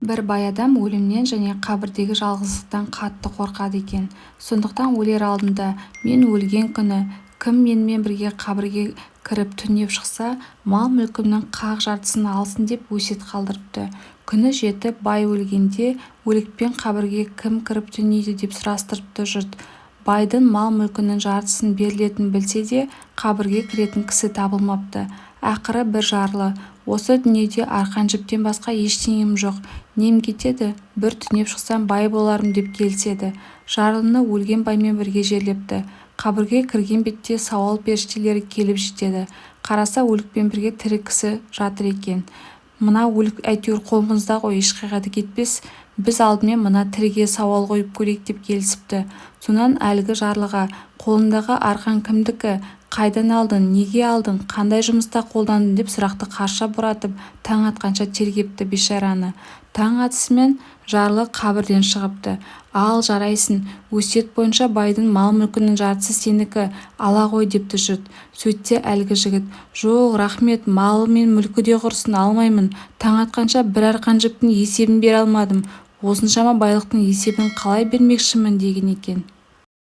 бір бай адам өлімнен және қабірдегі жалғыздықтан қатты қорқады екен. Сондықтан өлер алдында мен өлген күні кім менімен бірге қабірге кіріп түнеп шықса, мал-мүлкімнің қақ жартысын алсын деп өсиет қалдырыпты. Күні жетіп бай өлгенде өлікпен қабірге кім кіріп түнейді деп сұрастырыпты жұрт. Байдың мал-мүлкінің жартысын берілетінін білсе де қабірге кіретін кісі табылмапты. Ақыры бір жарлы: осы дүниеде арқан жіптен басқа ештеңем жоқ, нем кетеді, бір түнеп шықсам бай болармын деп келіседі. Жарлыны өлген баймен бірге жерлепті. Қабірге кірген бетте сауал періштелері келіп жетеді. Қараса өлікпен бірге тірі кісі жатыр екен. Мына өлік әйтеуір қолымызда ғой, ешқайда кетпес, біз алдымен мына тіріге сауал қойып көрейік деп келісіпті. Сонан әлгі жарлыға: қолындағы арқан кімдікі, қайдан алдың, неге алдың, қандай жұмыста қолдандың деп сұрақты қарша бұратып, таң атқанша тергепті бейшараны. Таң атысымен жарлы қабірден шығыпты. Ал жарайсың, өсиет бойынша байдың мал-мүлкінің жартысы сенікі, ала ғой депті жұрт. Сөйтсе әлгі жігіт: жоқ, рахмет, малы мен мүлкі де құрсын, алмаймын. Таң атқанша бір арқан жіптің есебін бере алмадым. Осыншама байлықтың есебін қалай бермекшімін деген екен.